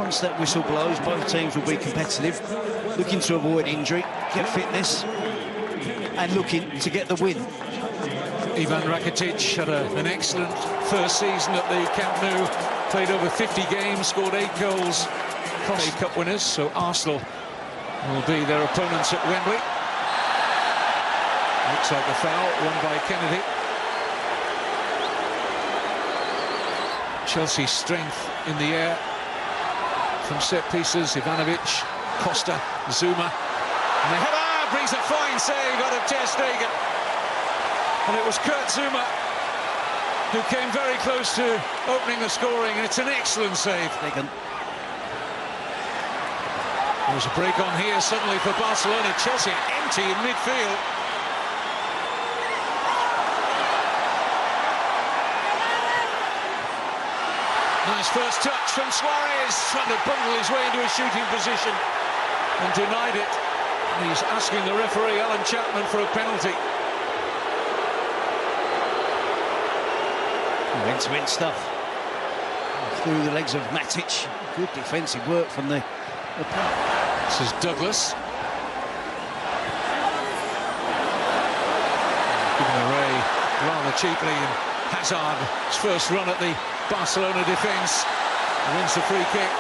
once that whistle blows, both teams will be competitive, looking to avoid injury, get fitness, and looking to get the win. Ivan Rakitic had an excellent first season at the Camp Nou, played over 50 games, scored 8 goals, cost Cup winners, so Arsenal will be their opponents at Wembley. Looks like a foul, won by Kennedy. Chelsea's strength in the air from set pieces. Ivanovic, Costa, Zuma, and the header brings a fine save out of Ter Stegen. And it was Kurt Zuma who came very close to opening the scoring, and it's an excellent save. There's a break on here suddenly for Barcelona. Chelsea empty in midfield. Nice first touch from Suarez, trying to bundle his way into a shooting position and denied it. And he's asking the referee, Alan Chapman, for a penalty. End-to-end stuff through the legs of Matic. Good defensive work from the This is Douglas. Given away rather cheaply, and Hazard's first run at the Barcelona defence wins the free kick,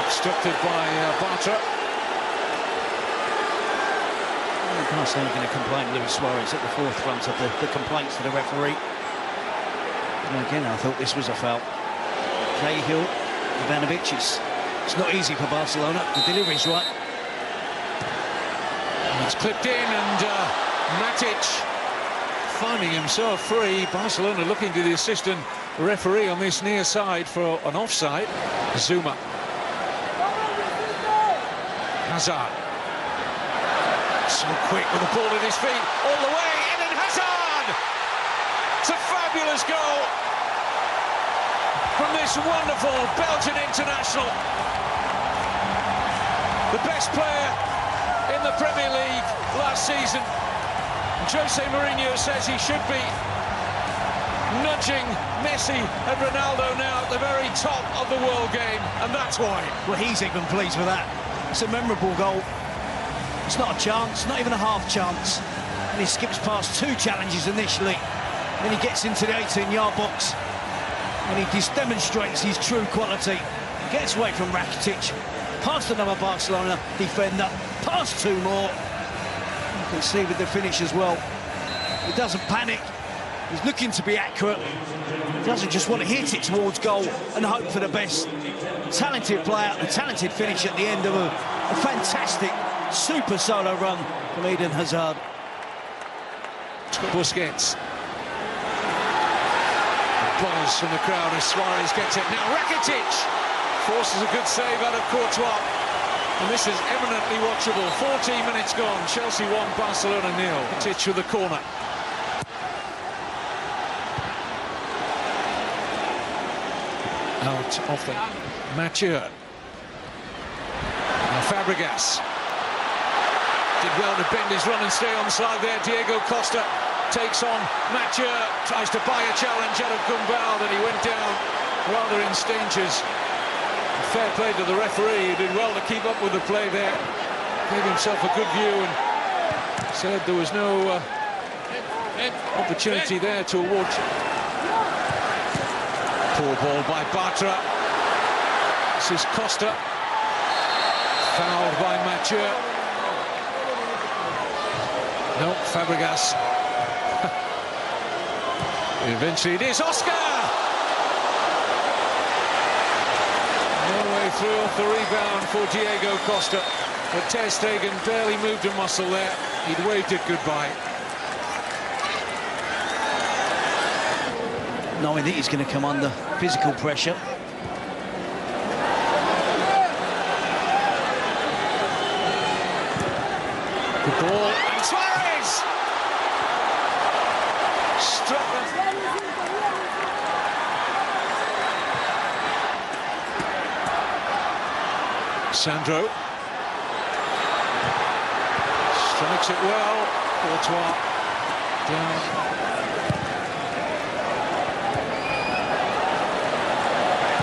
obstructed by Bartra. Barcelona going to complain Luis Suarez at the forefront of the complaints to the referee. And again, I thought this was a foul. Cahill, Ivanovic, it's not easy for Barcelona. The delivery's right. And it's clipped in, and Matic finding himself free. Barcelona looking to the assistant referee on this near side for an offside. Zuma. Hazard. So quick with the ball at his feet, all the way, Eden Hazard! It's a fabulous goal from this wonderful Belgian international. The best player in the Premier League last season. Jose Mourinho says he should be nudging Messi and Ronaldo now at the very top of the world game, and that's why. Well, he's even pleased with that. It's a memorable goal. It's not a chance, not even a half chance. And he skips past 2 challenges initially. Then he gets into the 18-yard box and he just demonstrates his true quality. Gets away from Rakitic, past another Barcelona defender, past 2 more. You can see with the finish as well. He doesn't panic. He's looking to be accurate. He doesn't just want to hit it towards goal and hope for the best. Talented player, a talented finish at the end of a fantastic super solo run from Eden Hazard. Busquets. Buzz from the crowd as Suarez gets it. Now Rakitic forces a good save out of Courtois. And this is eminently watchable. 14 minutes gone. Chelsea 1, Barcelona 0. Rakitic with the corner. Out off the Mathieu. Now Fabregas. Did well to bend his run and stay onside there. Diego Costa takes on Mathieu, tries to buy a challenge out of Gumbau, and he went down rather in stages. Fair play to the referee, who did well to keep up with the play there. Gave himself a good view and said there was no opportunity there to award. Poor ball by Bartra. This is Costa. Fouled by Mathieu. No, Fabregas. Eventually it is Oscar! No way through off the rebound for Diego Costa. But Ter Stegen barely moved a muscle there. He'd waved it goodbye. Knowing that he's going to come under physical pressure. Good ball, and Suarez! Struck them. Sandro. Strikes it well. Courtois down.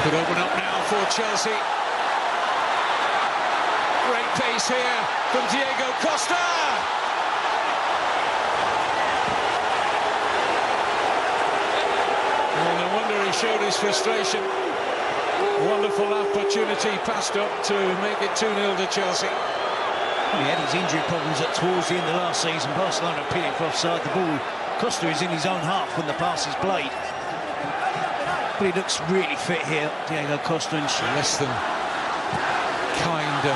Could open up now for Chelsea. Great pace here from Diego Costa. Well, no wonder he showed his frustration. Wonderful opportunity passed up to make it 2-0 to Chelsea. He had his injury problems towards the end of last season. Barcelona appealing for offside. The ball, Costa is in his own half when the pass is played. But he looks really fit here, Diego Costa. And less than kind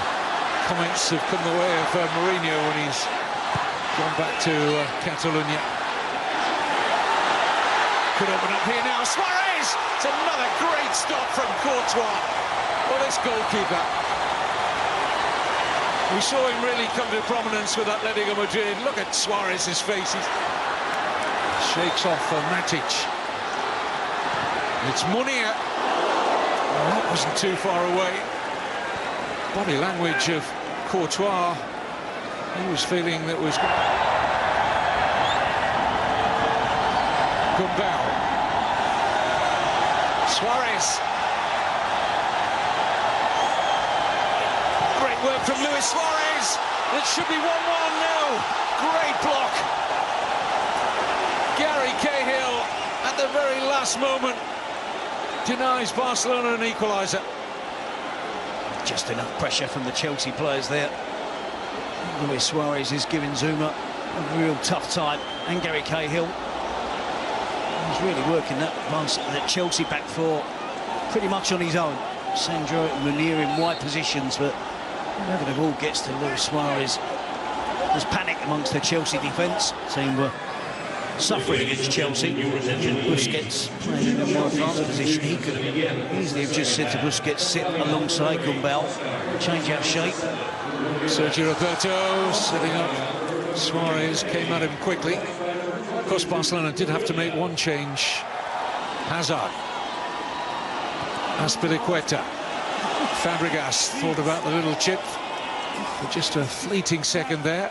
comments have come the way of Mourinho when he's gone back to Catalonia. Could open up here now. Suarez! It's another great stop from Courtois. Well, this goalkeeper. We saw him really come to prominence with Atletico Madrid. Look at Suarez's face. He shakes off Matic. It's Munir. Well, that wasn't too far away. Body language of Courtois. He was feeling that was... Gumbau. Suarez. Great work from Luis Suarez. It should be 1-1 now. Great block. Gary Cahill at the very last moment denies Barcelona an equaliser. Just enough pressure from the Chelsea players there. Luis Suarez is giving Zuma a real tough time, and Gary Cahill. He's really working that Chelsea back four pretty much on his own. Sandro and Munir in wide positions, but whenever the ball gets to Luis Suarez, there's panic amongst the Chelsea defence. Team were suffering against Chelsea. Busquets playing in a more advanced position. He could easily have just said to Busquets, sit alongside Gumbau, change our shape. Sergio Roberto setting up. Suarez came at him quickly. Of course, Barcelona did have to make one change. Hazard. Azpilicueta. Fabregas thought about the little chip for just a fleeting second there.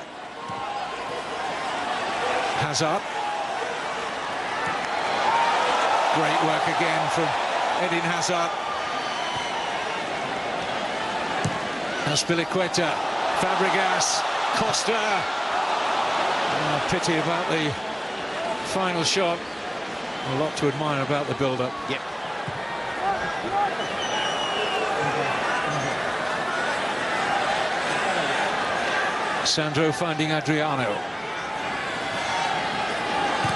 Hazard. Great work again from Eden Hazard. Azpilicueta. Fabregas. Costa. Pity about the final shot. A lot to admire about the build-up. Yep. Sandro finding Adriano.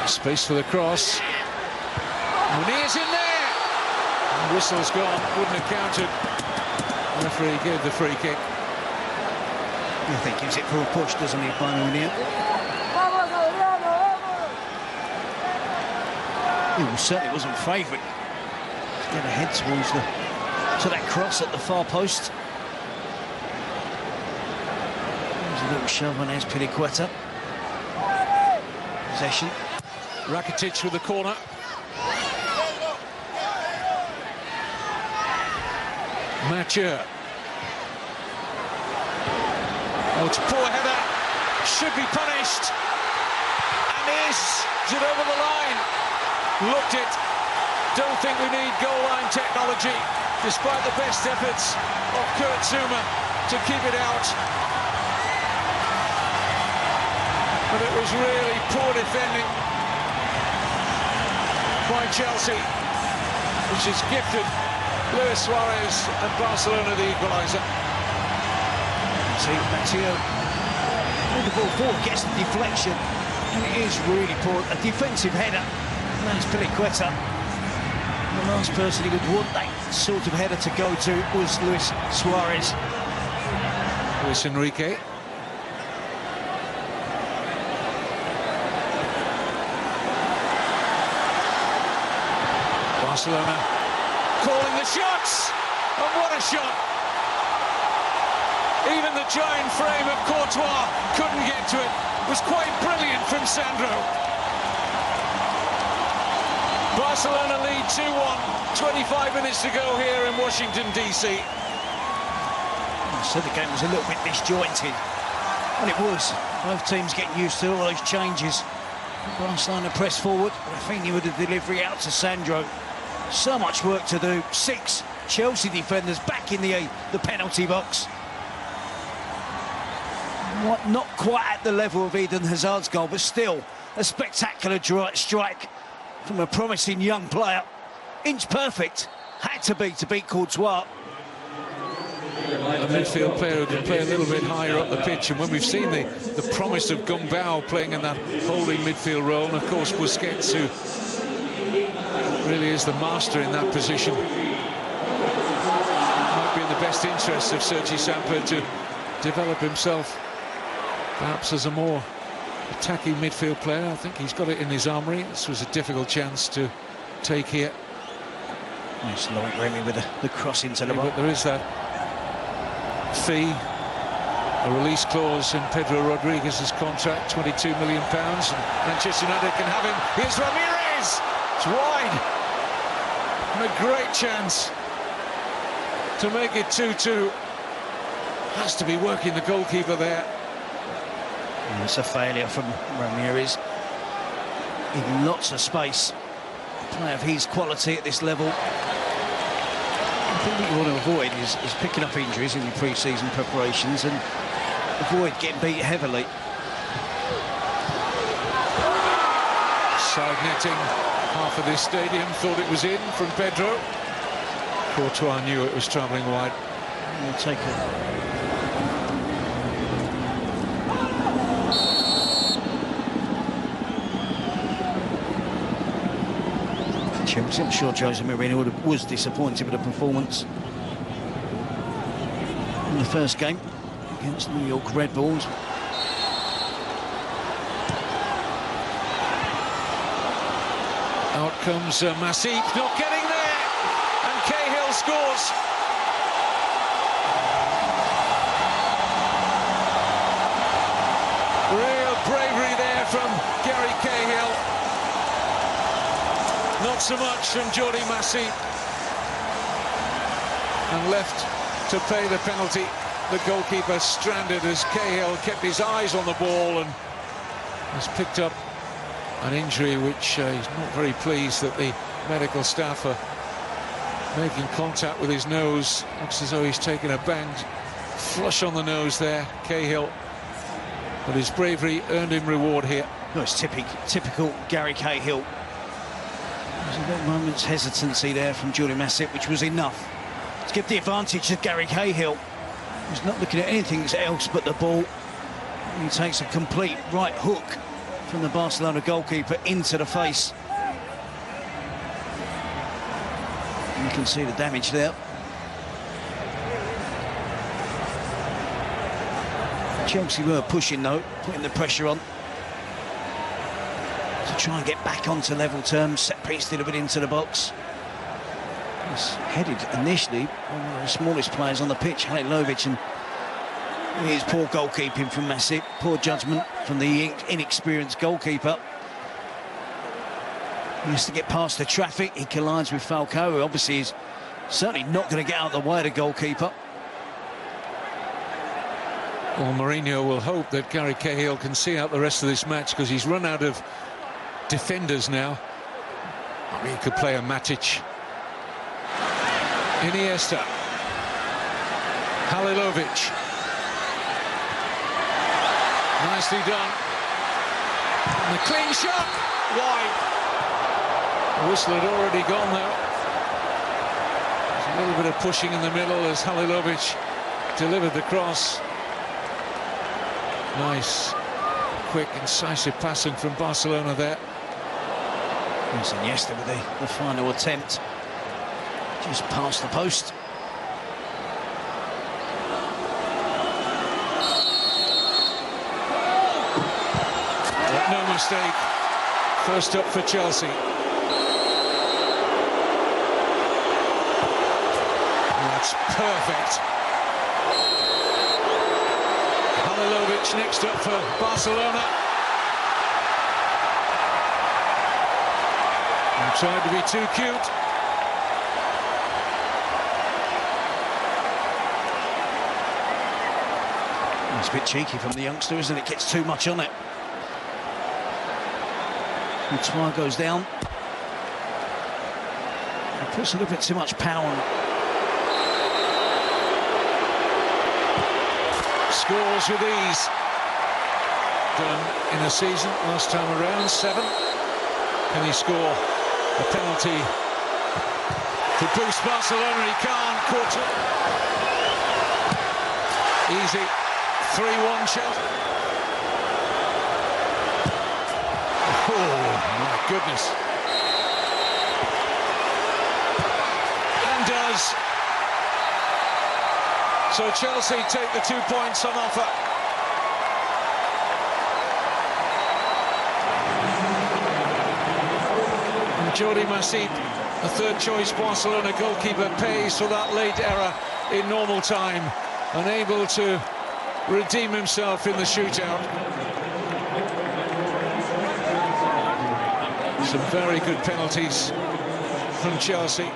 Space for the cross. Munir's in there. The whistle's gone. Wouldn't have counted. The referee gave the free kick. I think gives it for a push, doesn't he, by Munir? He certainly wasn't favourite to get ahead towards that cross at the far post. There's a little shove on Azpilicueta. Possession. Rakitic with the corner. Mathieu. Oh, it's a poor header. Should be punished. And is it over the line? Looked it. Don't think we need goal line technology, despite the best efforts of Kurt Zouma to keep it out. But it was really poor defending by Chelsea, which has gifted Luis Suarez and Barcelona the equaliser. See, Mathieu, when the ball forward gets the deflection, and it is really poor. A defensive header. That's Azpilicueta. The last person he would want that sort of header to go to was Luis Suarez. Luis Enrique. Barcelona calling the shots, and what a shot! Even the giant frame of Courtois couldn't get to it. It was quite brilliant from Sandro. Barcelona lead 2-1, 25 minutes to go here in Washington, D.C. I said the game was a little bit disjointed, and it was. Both teams getting used to all those changes. Barcelona pressed forward, Rafinha with the delivery out to Sandro. So much work to do. 6 Chelsea defenders back in the penalty box. Not quite at the level of Eden Hazard's goal, but still a spectacular strike from a promising young player. Inch perfect, had to beat Courtois. A midfield player who can play a little bit higher up the pitch, and when we've seen the promise of Gumbau playing in that holding midfield role, and of course Busquets, who really is the master in that position, might be in the best interest of Sergi Samper to develop himself perhaps as a more attacking midfield player. I think he's got it in his armoury. This was a difficult chance to take here. Nice Loic Remy with the cross into the box. But there is that fee, a release clause in Pedro Rodriguez's contract, £22 million, and Manchester United can have him. Here's Ramirez! It's wide. And a great chance to make it 2-2. Has to be working the goalkeeper there. And it's a failure from Ramirez. In lots of space. A player of his quality at this level. The thing that you want to avoid is picking up injuries in your pre-season preparations and avoid getting beat heavily. Side netting, half of this stadium thought it was in from Pedro. Courtois knew it was travelling wide. We'll take it. I'm sure Jose Mourinho was disappointed with the performance in the first game against New York Red Bulls. Out comes Masip, not getting there, and Cahill scores. Real bravery there from Gary Cahill. Not so much from Jordi Masip. And left to pay the penalty. The goalkeeper stranded as Cahill kept his eyes on the ball and has picked up an injury which he's not very pleased that the medical staff are making contact with his nose. Looks as though he's taken a bang flush on the nose there, Cahill. But his bravery earned him reward here. Well, it's typical Gary Cahill. There's a little moment's hesitancy there from Jordi Masip, which was enough to give the advantage to Gary Cahill. He's not looking at anything else but the ball. And he takes a complete right hook from the Barcelona goalkeeper into the face. And you can see the damage there. Chelsea were pushing though, putting the pressure on to try and get back onto level terms. Set piece delivered into the box. He's headed initially one of the smallest players on the pitch, Halilovic, and here's poor goalkeeping from Masip, poor judgment from the inexperienced goalkeeper. He has to get past the traffic. He collides with Falcao, who obviously is certainly not going to get out of the way of the goalkeeper. Well, Mourinho will hope that Gary Cahill can see out the rest of this match, because he's run out of defenders now. I mean, he could play a Matic. Iniesta. Halilovic. Nicely done. And a clean shot. Wide. The whistle had already gone though. There's a little bit of pushing in the middle as Halilovic delivered the cross. Nice, quick, incisive passing from Barcelona there. Yes, Iniesta with the final attempt. Just past the post. No mistake. First up for Chelsea. That's perfect. Halilovic next up for Barcelona. And tried to be too cute. It's a bit cheeky from the youngster, isn't it? Gets too much on it. Courtois goes down. He puts a little bit too much power on. Scores with ease. done in a season last time around, 7. Can he score a penalty to boost Barcelona? He can't. Caught it. Easy. 3-1 Chelsea. Oh, my goodness. And does. So Chelsea take the 2 points on offer. And Jordi Masip, the third-choice Barcelona goalkeeper, pays for that late error in normal time, unable to redeem himself in the shootout. Some very good penalties from Chelsea.